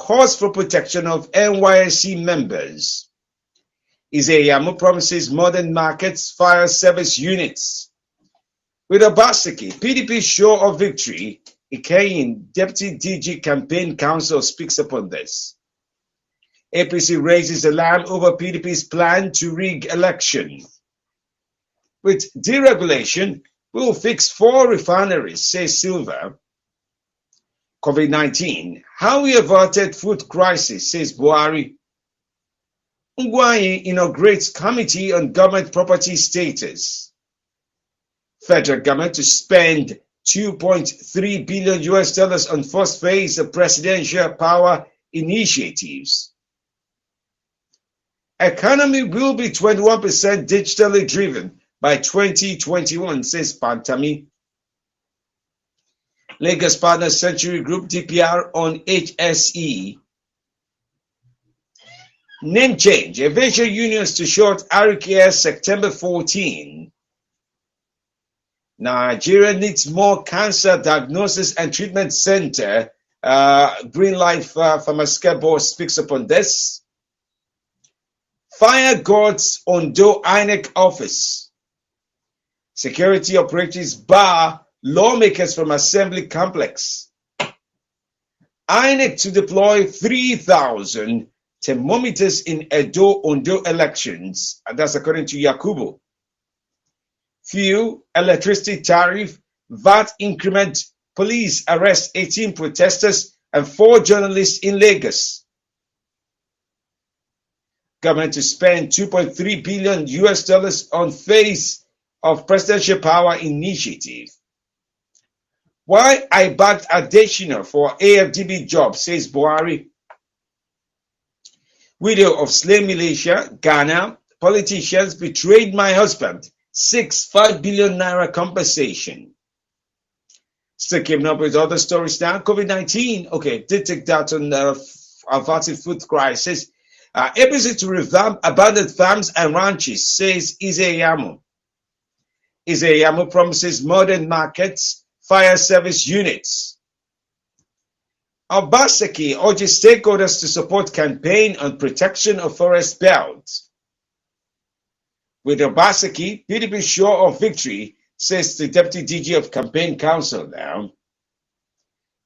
calls for protection of NYSC members. Ize-Iyamu promises modern markets, fire service units. With Obaseki, PDP sure of victory, Ikeyin, Deputy DG Campaign Council speaks upon this. APC raises alarm over PDP's plan to rig election. With deregulation, we will fix 4 refineries, says Silva. COVID-19, how we averted food crisis, says Buhari. Ungwai inaugurates Committee on Government Property Status. Federal government to spend $2.3 billion on first phase of presidential power initiatives. Economy will be 21% digitally driven by 2021, says Pantami. Lagos Partners Century Group DPR on HSE. Name change. Aviation unions to short Aricare September 14. Nigeria needs more cancer diagnosis and treatment center. Green Life Pharmaceutical Board speaks upon this. Fire guards Ondo INEC office. Security operatives bar lawmakers from assembly complex. INEC to deploy 3,000 thermometers in Edo Ondo elections. And that's according to Yakubu. Fuel, electricity tariff, VAT increment, police arrest 18 protesters and 4 journalists in Lagos. Government to spend $2.3 billion on phase of presidential power initiative. Why I backed Adesina for AFDB job, says Buhari. Widow of slain militia, Ghana, politicians betrayed my husband. 5 billion naira compensation. Still keeping up with other stories now. COVID-19. Okay, did take that on averting food crisis. APC to revamp abandoned farms and ranches, says Ize-Iyamu. Ize-Iyamu promises modern markets, fire service units. Obaseki urges stakeholders to support campaign on protection of forest belt. With Obaseki, PDP sure of victory, says the Deputy DG of Campaign Council now.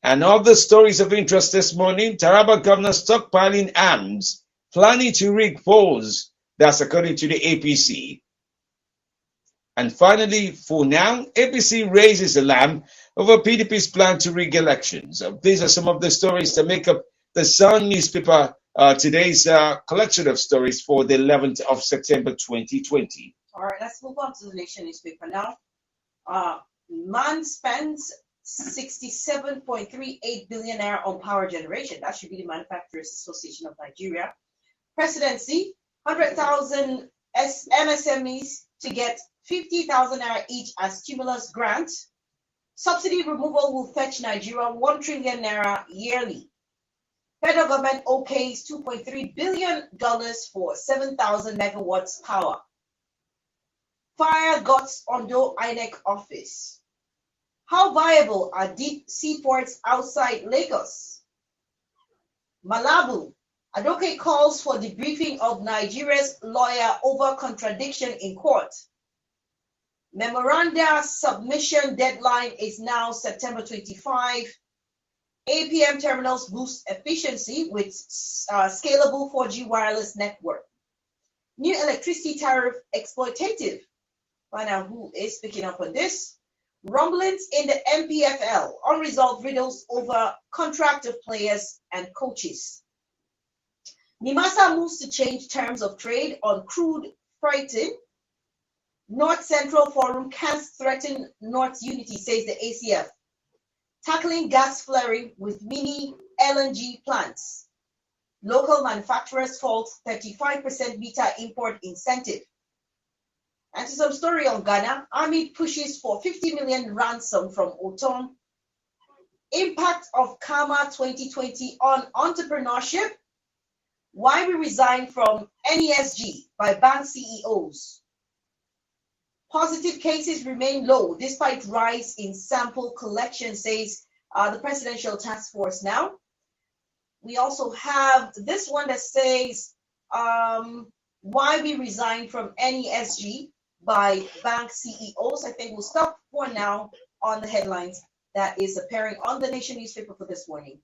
And other stories of interest this morning, Taraba governor stockpiling arms, planning to rig polls. That's according to the APC. And finally, for now, APC raises alarm over PDP's plan to rig elections. These are some of the stories that make up the Sun newspaper today's collection of stories for the 11th of September 2020. All right, let's move on to the Nation newspaper now. Man spends 67.38 billion naira on power generation. That should be the Manufacturers Association of Nigeria. Presidency, 100,000 MSMEs to get 50,000 naira each as stimulus grant. Subsidy removal will fetch Nigeria 1 trillion naira yearly. Federal government okays $2.3 billion for 7,000 megawatts power. Fire guts Ondo INEC office. How viable are deep seaports outside Lagos? Malabu, Adoke calls for debriefing of Nigeria's lawyer over contradiction in court. Memoranda submission deadline is now September 25. APM terminals boost efficiency with scalable 4G wireless network. New electricity tariff exploitative. Find out who is picking up on this. Rumblings in the MPFL. Unresolved riddles over contract of players and coaches. NIMASA moves to change terms of trade on crude freighting. North Central Forum can't threaten North unity, says the ACF. Tackling gas flaring with mini LNG plants. Local manufacturers fault 35% beta import incentive. And to some story on Ghana, Army pushes for 50 million ransom from Oton. Impact of Karma 2020 on entrepreneurship. Why we resign from NESG by bank CEOs. Positive cases remain low despite rise in sample collection, says the Presidential Task Force now. We also have this one that says, why we resigned from NESG by bank CEOs. I think we'll stop for now on the headlines that is appearing on the Nation newspaper for this morning.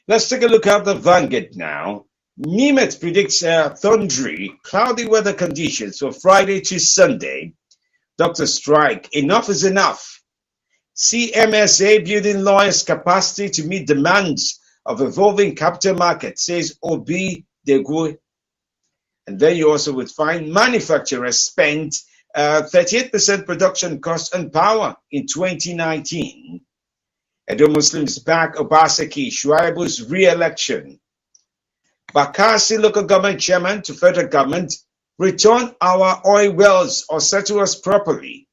Let's take a look at the Vanguard now. Nimet predicts thundery, cloudy weather conditions for Friday to Sunday. Doctor strike, enough is enough. CMSA building lawyers' capacity to meet demands of evolving capital market, says Obi Degwe. And then you also would find manufacturers spent 38% production cost on power in 2019. Edo Muslims back Obaseki, Shuaibu's re-election. Bakassi local government chairman to federal government, return our oil wells or settle us properly.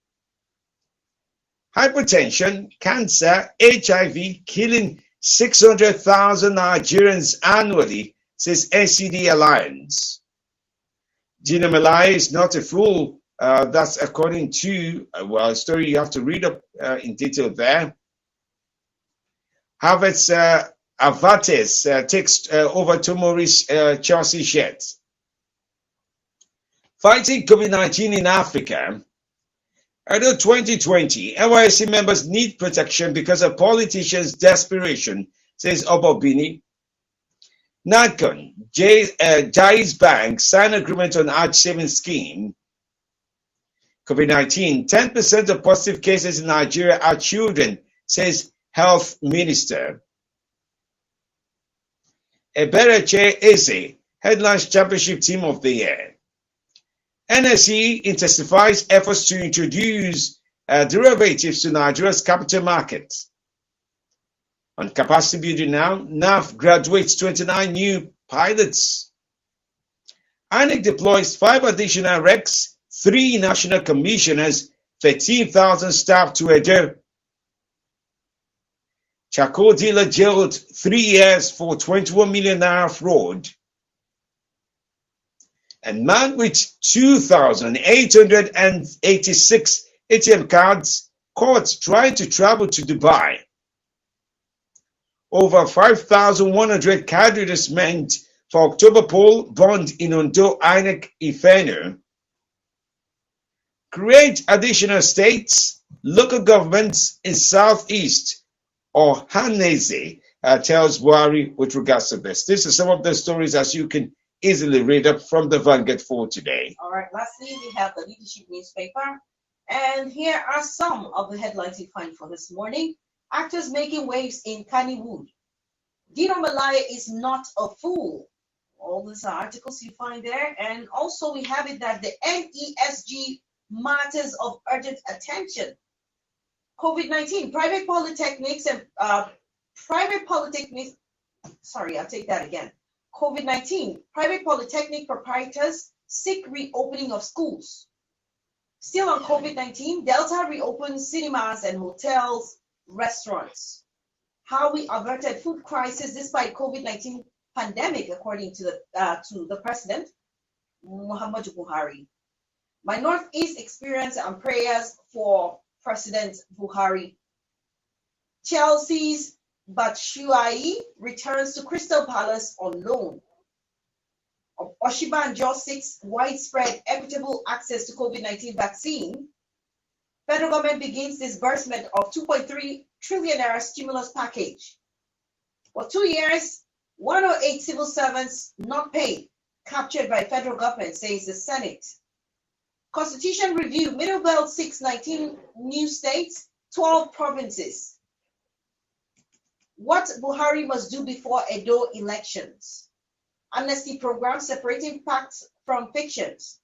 Hypertension, cancer, HIV killing 600,000 Nigerians annually, says NCD Alliance. Gina Malai is not a fool. That's according to a story you have to read up in detail there. Harvard's Avates takes over Tomori's Chelsea shirt. Fighting COVID-19 in Africa. Although 2020, NYSC members need protection because of politicians' desperation, says Obobini. NACON, Jais Bank signed agreement on Arch Savings Scheme. COVID-19, 10% of positive cases in Nigeria are children, says Health Minister. Eberechi Eze headlines Championship Team of the Year. NSE intensifies efforts to introduce derivatives to Nigeria's capital market. On capacity building now, NAF graduates 29 new pilots. INEC deploys 5 additional RECs, 3 national commissioners, 13,000 staff to Edo. Charcoal dealer jailed 3 years for 21 million naira fraud. And man with 2,886 ATM cards caught trying to travel to Dubai. Over 5,100 card readers meant for October poll bond in Ondo INEC Ifeno. Create additional states, local governments in Southeast or Hanese, tells Buhari with regards to this. These are some of the stories as you can easily read up from the Vanguard for today. All right, lastly, we have the Leadership newspaper. And here are some of the headlines you find for this morning. Actors making waves in Kannywood. Dino Malaya is not a fool. All these articles you find there. And also we have it that the NESG matters of urgent attention. COVID-19, private polytechnics and COVID-19, private polytechnic proprietors seek reopening of schools. Still on COVID-19, Delta reopens cinemas and hotels, restaurants. How we averted food crisis despite COVID-19 pandemic, according to the president, Muhammadu Buhari. My Northeast experience and prayers for President Buhari. Chelsea's Batshuayi returns to Crystal Palace on loan. Oshibanjo seeks widespread equitable access to COVID-19 vaccine. Federal government begins disbursement of 2.3 trillion naira stimulus package. For 2 years, 108 civil servants not paid, captured by federal government, says the Senate. Constitution review, Middle Belt 19 new states, 12 provinces. What Buhari must do before Edo elections. Amnesty program separating facts from fictions.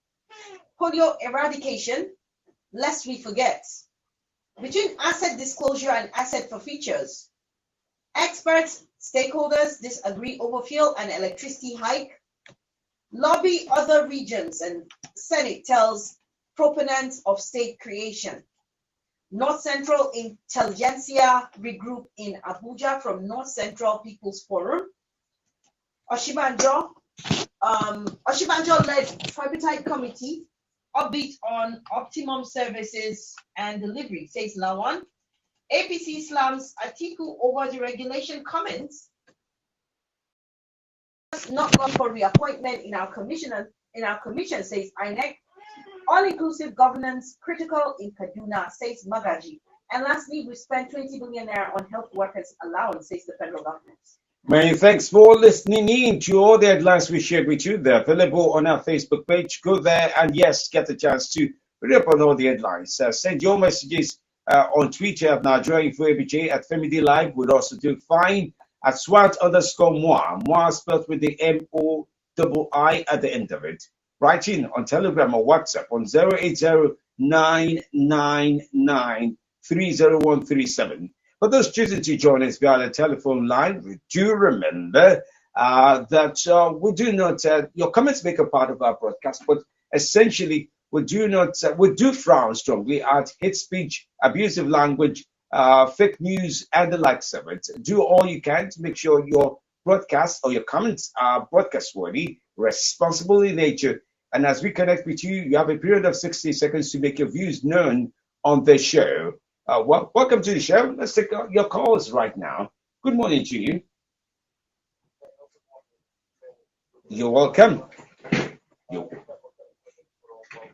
Polio eradication, lest we forget. Between asset disclosure and asset forfeitures. Experts, stakeholders disagree over fuel and electricity hike. Lobby other regions and Senate tells proponents of state creation. North Central Intelligentsia regroup in Abuja from North Central People's Forum. Oshibanjo led tripartite committee, upbeat on optimum services and delivery, says Lawan. APC slams Atiku over the regulation comments. not long for reappointment in our commission, says INEC. All-inclusive governance critical in Kaduna, says Magaji. And lastly, we spent 20 billion naira on health workers allowance, says the federal government. Many thanks for listening in to all the headlines we shared with you. They're available on our Facebook page. Go there and yes, get a chance to read up on all the headlines. Send your messages on Twitter at Nigeria Info ABJ, at Femidi Live. Would also do fine at SWAT_Moi. Moi spelled with the MOII at the end of it. Write in on Telegram or WhatsApp on 080-999-30137. For those choosing to join us via the telephone line, we do remember that we do not, your comments make a part of our broadcast, but essentially we do frown strongly at hate speech, abusive language, fake news, and the likes of it. Do all you can to make sure your broadcast or your comments are broadcast worthy, responsible in nature. And as we connect with you, you have a period of 60 seconds to make your views known on the show. Welcome to the show. Let's take your calls right now. Good morning to you. You're welcome.